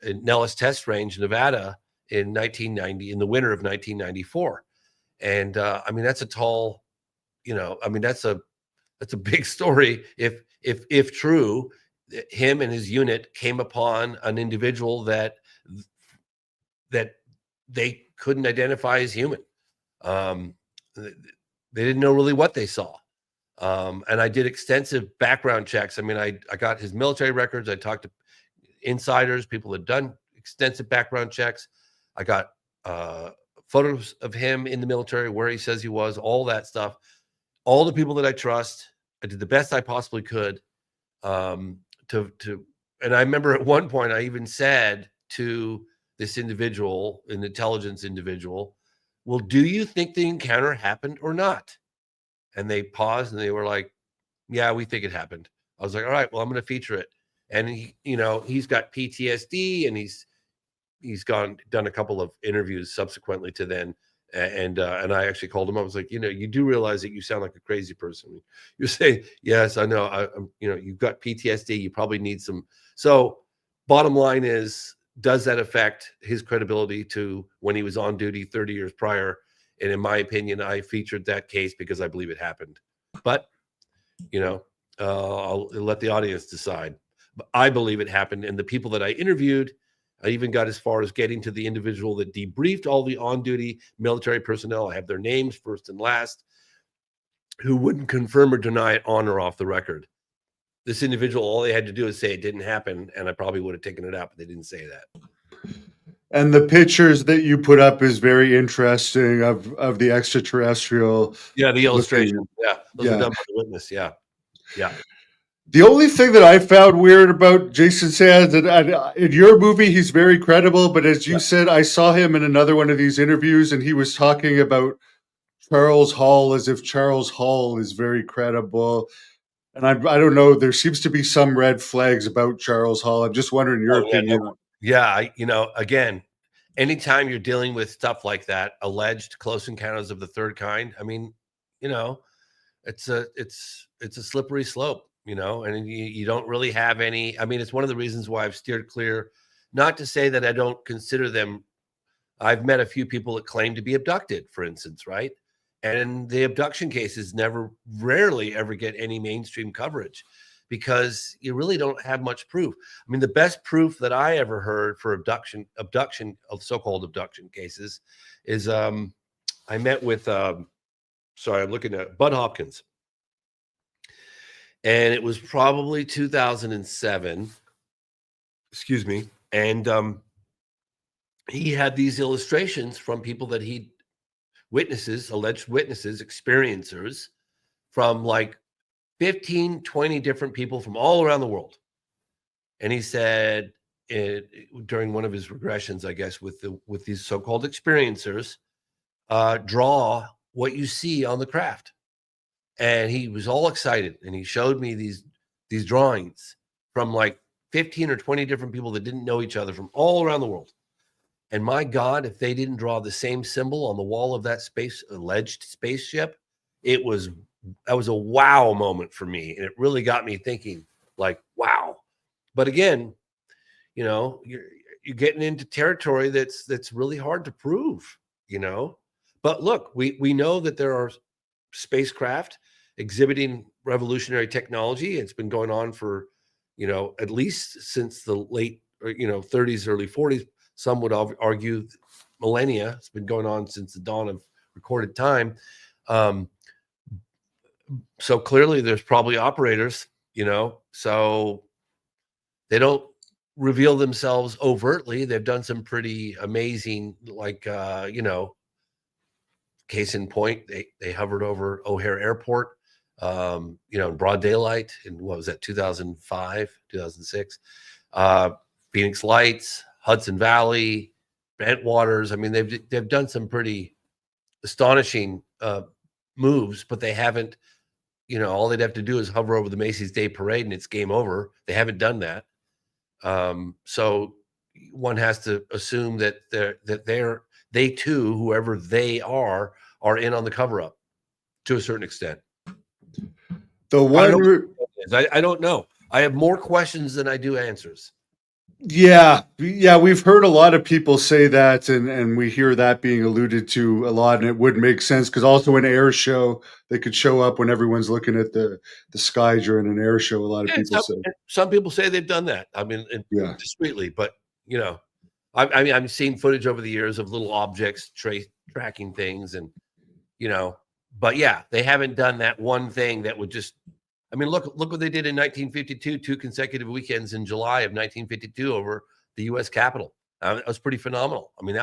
in Nellis Test Range, Nevada, in 1990, in the winter of 1994. And that's a tall, that's a big story. If true, him and his unit came upon an individual that they couldn't identify as human. They didn't know really what they saw. And I did extensive background checks. I got his military records. I talked to insiders, people that had done extensive background checks. I got photos of him in the military, where he says he was, all that stuff. All the people that I trust. I did the best I possibly could. And I remember at one point I even said to this individual, an intelligence individual, well, do you think the encounter happened or not? And they paused and they were like, yeah, we think it happened. I was like, all right, well, I'm going to feature it. And he's got PTSD, and he's done a couple of interviews subsequently to then. And I actually called him up. I was like, you do realize that you sound like a crazy person. You're saying, yes, I know. You've got PTSD. You probably need some. So bottom line is, does that affect his credibility to when he was on duty 30 years prior? And in my opinion, I featured that case because I believe it happened. But, I'll let the audience decide. But I believe it happened. And the people that I interviewed, I even got as far as getting to the individual that debriefed all the on-duty military personnel. I have their names first and last, who wouldn't confirm or deny it on or off the record. This individual, all they had to do is say it didn't happen, and I probably would have taken it out, but they didn't say that. And the pictures that you put up is very interesting of the extraterrestrial. Yeah, the illustration. Yeah, those are done by the witness. Yeah. The only thing that I found weird about Jason Sands, and in your movie, he's very credible, but as you said, I saw him in another one of these interviews, and he was talking about Charles Hall as if Charles Hall is very credible. And I don't know, there seems to be some red flags about Charles Hall. I'm just wondering your opinion. Yeah, again, anytime you're dealing with stuff like that, alleged close encounters of the third kind, it's a slippery slope, and you don't really have any. It's one of the reasons why I've steered clear. Not to say that I don't consider them. I've met a few people that claim to be abducted, for instance, right? And the abduction cases rarely ever get any mainstream coverage because you really don't have much proof. The best proof that I ever heard for abduction of so-called abduction cases is I met with, I'm looking at Bud Hopkins. And it was probably 2007. Excuse me. And he had these illustrations from people that he alleged witnesses, experiencers from like 15, 20 different people from all around the world. And he said during one of his regressions, I guess, with these so-called experiencers, draw what you see on the craft. And he was all excited. And he showed me these drawings from like 15 or 20 different people that didn't know each other from all around the world. And my God, if they didn't draw the same symbol on the wall of that alleged spaceship, that was a wow moment for me. And it really got me thinking, like, wow. But again, you're getting into territory that's really hard to prove, But look, we know that there are spacecraft exhibiting revolutionary technology. It's been going on for, at least since the late, 30s, early 40s. Some would argue millennia. It's been going on since the dawn of recorded time. So clearly there's probably operators, so they don't reveal themselves overtly. They've done some pretty amazing, like, case in point, they hovered over O'Hare Airport, in broad daylight in, what was that, 2005, 2006, Phoenix Lights, Hudson Valley, Bentwaters. They've done some pretty astonishing moves, but they haven't, all they'd have to do is hover over the Macy's Day Parade and it's game over. They haven't done that. So one has to assume that they too, whoever they are in on the cover up to a certain extent. The one, I don't know. I have more questions than I do answers. yeah, we've heard a lot of people say that, and we hear that being alluded to a lot, and it would make sense because also an air show, they could show up when everyone's looking at the sky during an air show. A lot of people say. Some people say they've done that. I mean, Yeah. discreetly, but I mean, I've seen footage over the years of little objects tracking things, and but yeah, they haven't done that one thing that would just. I mean, look what they did in 1952, 2 consecutive weekends in July of 1952 over the U.S. Capitol. That was pretty phenomenal. I mean,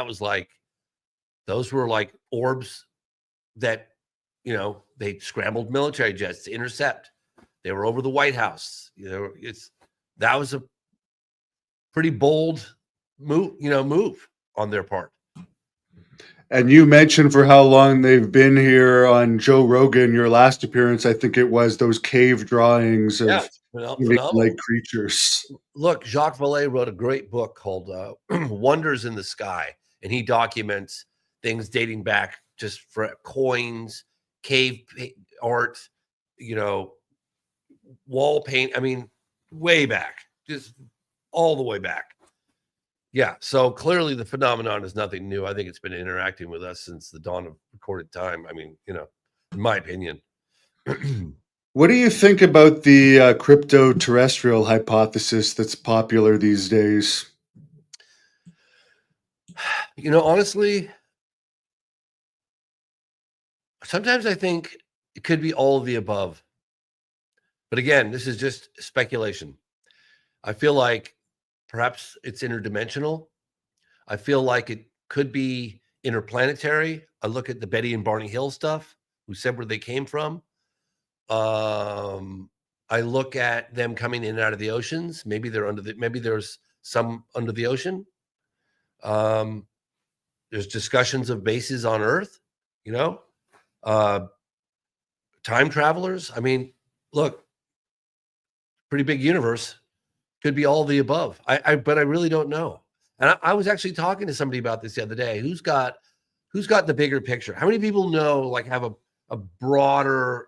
those were like orbs that, they scrambled military jets to intercept. They were over the White House. That was a pretty bold move on their part. And you mentioned for how long they've been here on Joe Rogan, your last appearance, I think it was those cave drawings of like creatures. Look, Jacques Vallée wrote a great book called Wonders in the Sky, and he documents things dating back just for coins, cave art, wall paint. I mean, way back, just all the way back. Yeah, so clearly the phenomenon is nothing new. I think it's been interacting with us since the dawn of recorded time. I mean, in my opinion. What do you think about the crypto-terrestrial hypothesis that's popular these days? Honestly, sometimes I think it could be all of the above. But again, this is just speculation. I feel like perhaps it's interdimensional. I feel like it could be interplanetary. I look at the Betty and Barney Hill stuff, who said where they came from. I look at them coming in and out of the oceans. Maybe there's some under the ocean. There's discussions of bases on Earth, time travelers. I mean, look, pretty big universe. Could be all the above. But I really don't know. And I was actually talking to somebody about this the other day. Who's got the bigger picture? How many people have a broader,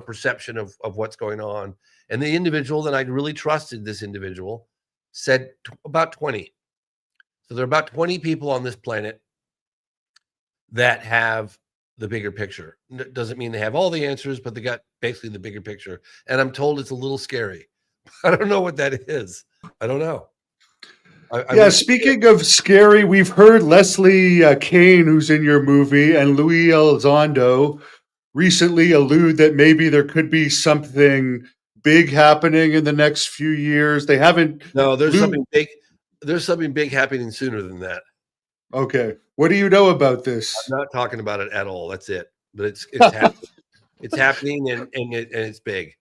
perception of what's going on? And the individual that I really trusted, this individual, said about 20. So there are about 20 people on this planet that have the bigger picture. Doesn't mean they have all the answers, but they got basically the bigger picture. And I'm told it's a little scary. I don't know what that is. I don't know. Speaking of scary, we've heard Leslie Kane, who's in your movie, and Louis Elizondo recently allude that maybe there could be something big happening in the next few years. They haven't. No, there's something big. There's something big happening sooner than that. Okay. What do you know about this? I'm not talking about it at all. That's it. But it's happening. It's happening and it's big.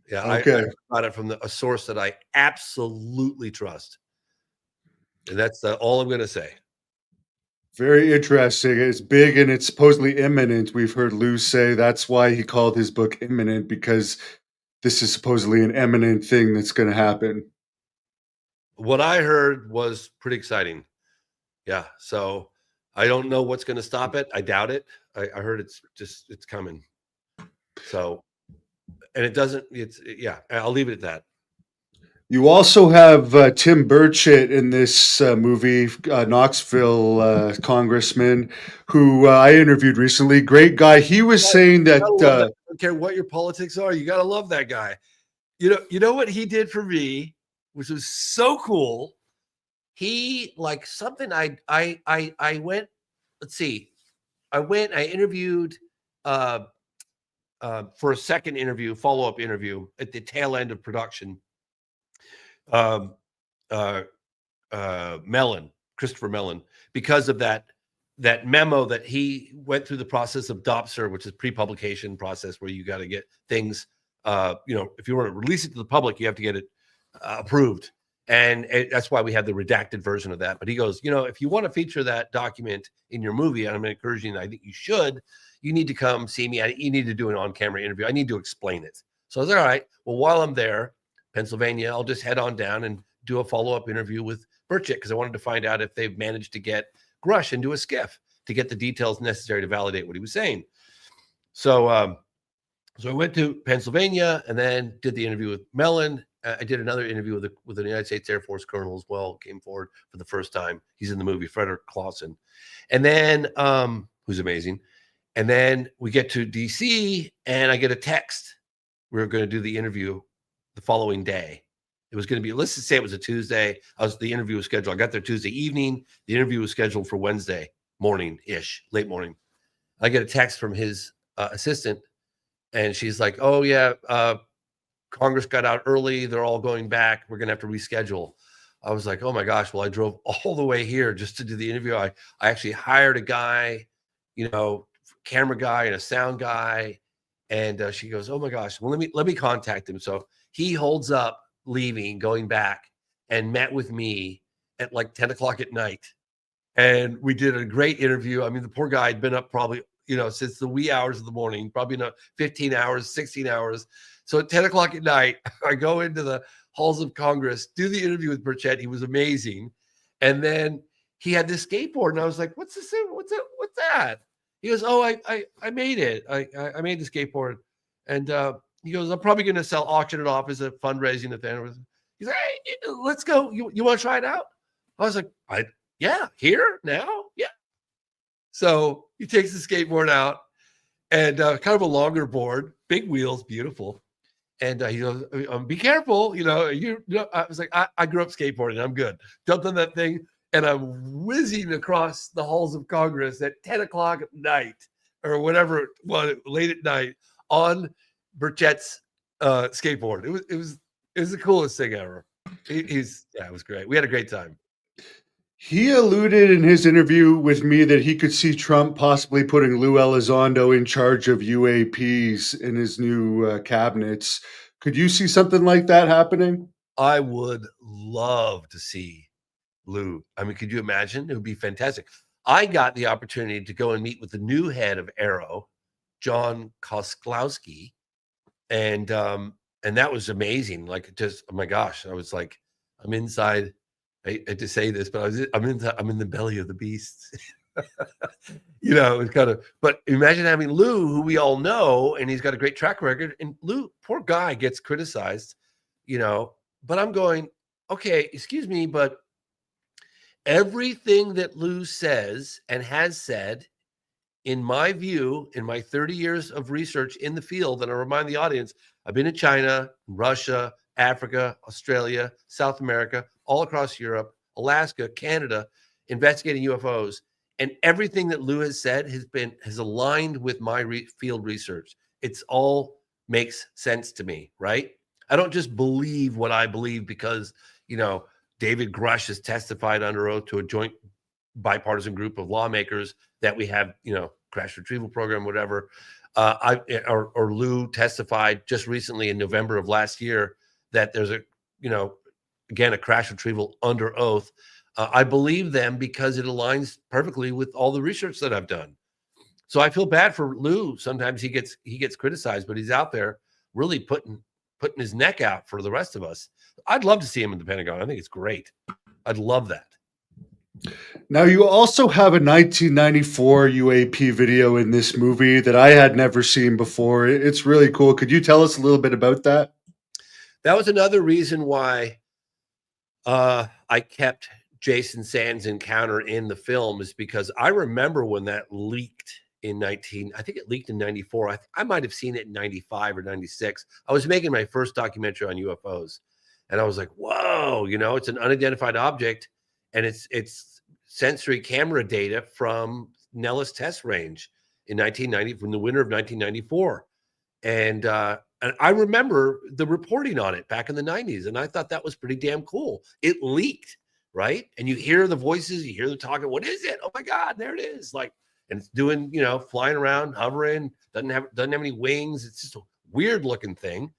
Yeah, okay. I got it from a source that I absolutely trust. And that's all I'm going to say. Very interesting. It's big and it's supposedly imminent. We've heard Lou say that's why he called his book Imminent, because this is supposedly an imminent thing that's going to happen. What I heard was pretty exciting. Yeah. So I don't know what's going to stop it. I doubt it. I heard it's coming. So, and I'll leave it at that. You also have Tim Burchett in this movie, Knoxville congressman, who I interviewed recently. Great guy. He was saying that I don't care what your politics are, you got to love that guy. You know what he did for me, which was so cool. He I went. Let's see. I interviewed for a second interview, follow-up interview at the tail end of production. Christopher Mellon, because of that memo that he went through the process of DOPSR, which is pre-publication process where you got to get things, if you want to release it to the public, you have to get it approved. that's why we have the redacted version of that. But he goes, if you want to feature that document in your movie, and I'm encouraging you, I think you should, you need to come see me. You need to do an on-camera interview. I need to explain it. So I was like, all right, well, while I'm there, Pennsylvania, I'll just head on down and do a follow-up interview with Burchett, because I wanted to find out if they've managed to get Grush into a skiff to get the details necessary to validate what he was saying. So I went to Pennsylvania and then did the interview with Mellon. I did another interview with the United States Air Force colonel as well. Came forward for the first time. He's in the movie, Frederick Clausen. And then, who's amazing. And then we get to DC and I get a text. We were going to do the interview the following day. It was going to be, let's just say it was a Tuesday. The interview was scheduled. I got there Tuesday evening. The interview was scheduled for Wednesday morning-ish, late morning. I get a text from his assistant, and she's like, oh, yeah, Congress got out early. They're all going back. We're going to have to reschedule. I was like, oh, my gosh. Well, I drove all the way here just to do the interview. I actually hired a guy, camera guy and a sound guy. And she goes, oh, my gosh. Well, let me contact him. So he holds up leaving, going back, and met with me at like 10 o'clock at night. And we did a great interview. I mean, the poor guy had been up probably, since the wee hours of the morning, probably 15 hours, 16 hours. So at 10 o'clock at night, I go into the halls of Congress, do the interview with Burchett. He was amazing. And then he had this skateboard. And I was like, what's this? What's that? He goes, oh, I made it. I made the skateboard. And he goes, I'm probably going to auction it off as a fundraising event. He's like, hey, let's go. You want to try it out? I was like, yeah, here, now? Yeah. So he takes the skateboard out and kind of a longer board, big wheels, beautiful. And he goes, be careful. I was like, I grew up skateboarding. I'm good. Jumped on that thing and I'm whizzing across the halls of Congress at 10 o'clock at night or whatever, late at night on Burchett's skateboard. It was the coolest thing ever. It was great. We had a great time. He alluded in his interview with me that he could see Trump possibly putting Lou Elizondo in charge of UAPs in his new cabinets. Could you see something like that happening? I would love to see Lou. I mean, could you imagine? It would be fantastic. I got the opportunity to go and meet with the new head of Aero, John Kosklowski, and that was amazing. Like, just, oh my gosh, I was like, I'm inside. I hate to say this, but I'm in the belly of the beast. It's kind of, but imagine having Lou, who we all know, and he's got a great track record. And Lou, poor guy, gets criticized, but I'm going, okay, excuse me, but everything that Lou says and has said, in my view, in my 30 years of research in the field, and I remind the audience, I've been to China, Russia, Africa, Australia, South America, all across Europe, Alaska, Canada, investigating UFOs. And everything that Lou has said has aligned with my field research. It's all makes sense to me, right? I don't just believe what I believe because, David Grush has testified under oath to a joint bipartisan group of lawmakers that we have, crash retrieval program, whatever. Or Lou testified just recently in November of last year that there's again, a crash retrieval under oath. I believe them because it aligns perfectly with all the research that I've done. So I feel bad for Lou. Sometimes he gets criticized, but he's out there really putting his neck out for the rest of us. I'd love to see him in the Pentagon. I think it's great. I'd love that. Now, you also have a 1994 UAP video in this movie that I had never seen before. It's really cool. Could you tell us a little bit about that? That was another reason why I kept Jason Sand's encounter in the film, is because I remember when that leaked I think it leaked in 94. I might have seen it in 95 or 96. I was making my first documentary on UFOs. And I was like, whoa, it's an unidentified object. And it's sensory camera data from Nellis Test Range in 1990, from the winter of 1994. And I remember the reporting on it back in the 90s. And I thought that was pretty damn cool. It leaked, right? And you hear the voices, you hear them talking. What is it? Oh my God, there it is. Like, and it's doing, flying around, hovering, doesn't have any wings. It's just a weird looking thing.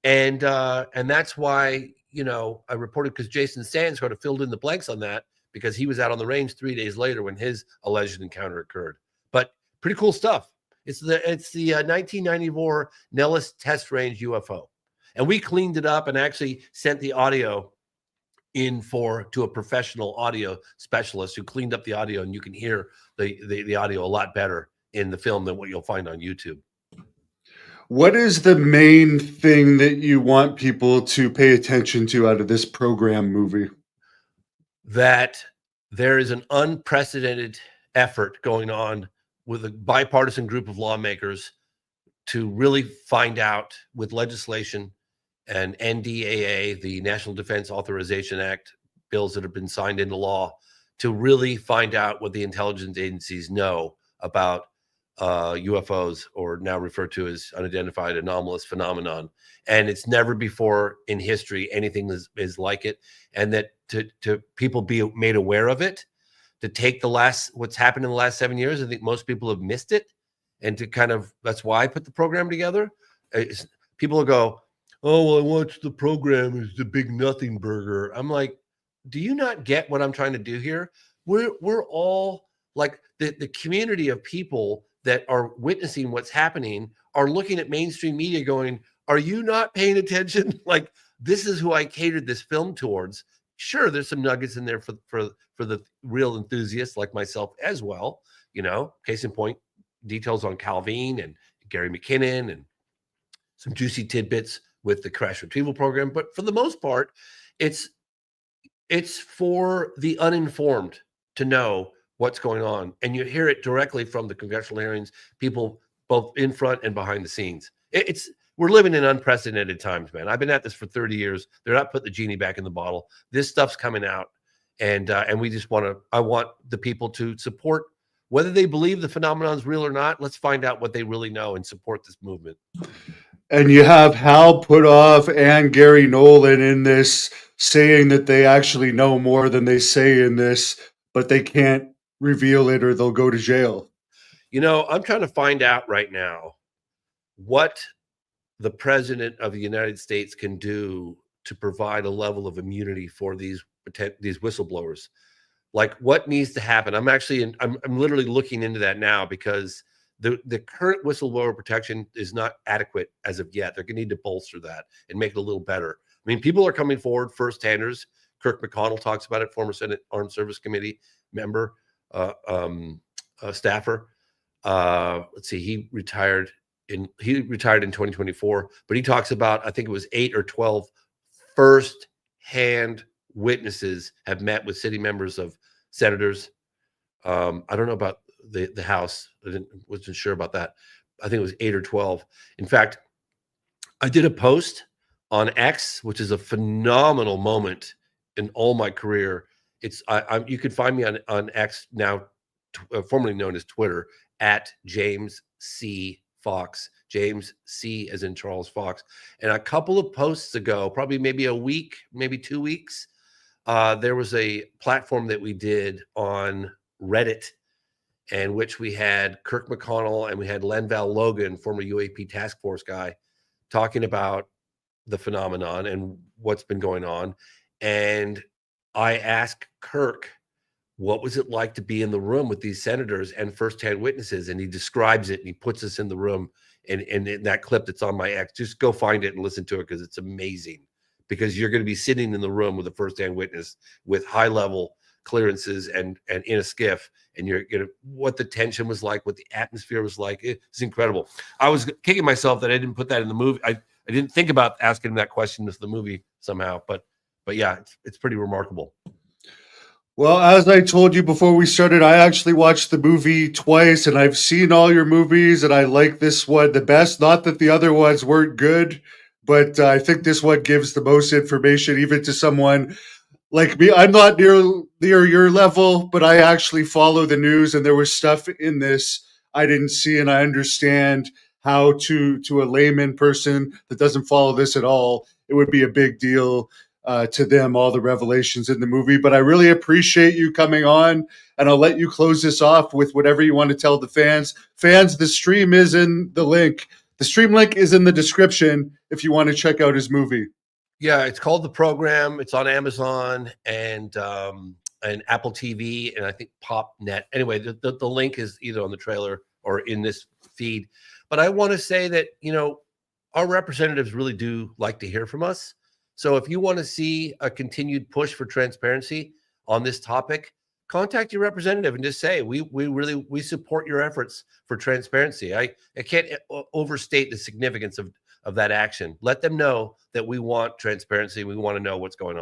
And that's why, I reported because Jason Sands sort of filled in the blanks on that because he was out on the range 3 days later when his alleged encounter occurred. But pretty cool stuff. It's the 1994 Nellis Test Range UFO, and we cleaned it up and actually sent the audio to a professional audio specialist who cleaned up the audio, and you can hear the audio a lot better in the film than what you'll find on YouTube. What is the main thing that you want people to pay attention to out of this program movie? That there is an unprecedented effort going on with a bipartisan group of lawmakers to really find out with legislation and NDAA, the National Defense Authorization Act, bills that have been signed into law, to really find out what the intelligence agencies know about UFOs, or now referred to as unidentified anomalous phenomenon. And it's never before in history anything is like it. And that to people be made aware of it, to take what's happened in the last 7 years, I think most people have missed it. And to that's why I put the program together. People will go, oh, well, I watched the program. It's the big nothing burger. I'm like, do you not get what I'm trying to do here? We're all like the community of people that are witnessing what's happening are looking at mainstream media going, are you not paying attention? Like, this is who I catered this film towards. Sure, there's some nuggets in there for the real enthusiasts like myself as well. Case in point, details on Calvin and Gary McKinnon and some juicy tidbits with the crash retrieval program. But for the most part, it's for the uninformed to know what's going on. And you hear it directly from the congressional hearings, people both in front and behind the scenes. We're living in unprecedented times, man. I've been at this for 30 years. They're not putting the genie back in the bottle. This stuff's coming out. And we just I want the people to support, whether they believe the phenomenon is real or not. Let's find out what they really know and support this movement. And you have Hal Puthoff and Gary Nolan in this saying that they actually know more than they say in this, but they can't reveal it or they'll go to jail. I'm trying to find out right now what the president of the United States can do to provide a level of immunity for these whistleblowers. Like, what needs to happen? I'm literally looking into that now, because the current whistleblower protection is not adequate as of yet. They're going to need to bolster that and make it a little better. I mean, people are coming forward, first-handers. Kirk McConnell talks about it, former Senate Armed Service Committee member, staffer. Let's see, he retired in 2024, but he talks about, I think it was 8 or 12 first-hand witnesses have met with city members of senators. I don't know about the House. Wasn't sure about that. I think it was 8 or 12. In fact, I did a post on X, which is a phenomenal moment in all my career. You can find me on X now, formerly known as Twitter, at James C. Fox. James C. as in Charles Fox. And a couple of posts ago, probably maybe a week, maybe 2 weeks, there was a platform that we did on Reddit, in which we had Kirk McConnell and we had Lenval Logan, former UAP task force guy, talking about the phenomenon and what's been going on. And I asked Kirk, what was it like to be in the room with these senators and firsthand witnesses? And he describes it, and he puts us in the room. And in that clip that's on my X, just go find it and listen to it, because it's amazing. Because you're going to be sitting in the room with a firsthand witness with high level clearances and in a skiff, and you're going to, what the tension was like, what the atmosphere was like. It's incredible. I was kicking myself that I didn't put that in the movie. I didn't think about asking him that question in the movie somehow, but yeah, it's pretty remarkable. Well, as I told you before we started, I actually watched the movie twice, and I've seen all your movies, and I like this one the best. Not that the other ones weren't good, but I think this one gives the most information, even to someone like me. I'm not near your level, but I actually follow the news, and there was stuff in this I didn't see, and I understand how to a layman person that doesn't follow this at all, it would be a big deal to them, all the revelations in the movie. But I really appreciate you coming on, and I'll let you close this off with whatever you want to tell the fans. Fans, the stream is in the link. The stream link is in the description if you want to check out his movie. Yeah, it's called The Program. It's on Amazon and Apple TV, and I think PopNet. Anyway, the link is either on the trailer or in this feed. But I want to say that, you know, our representatives really do like to hear from us. So if you want to see a continued push for transparency on this topic, contact your representative and just say we really support your efforts for transparency. I can't overstate the significance of that action. Let them know that we want transparency. We want to know what's going on.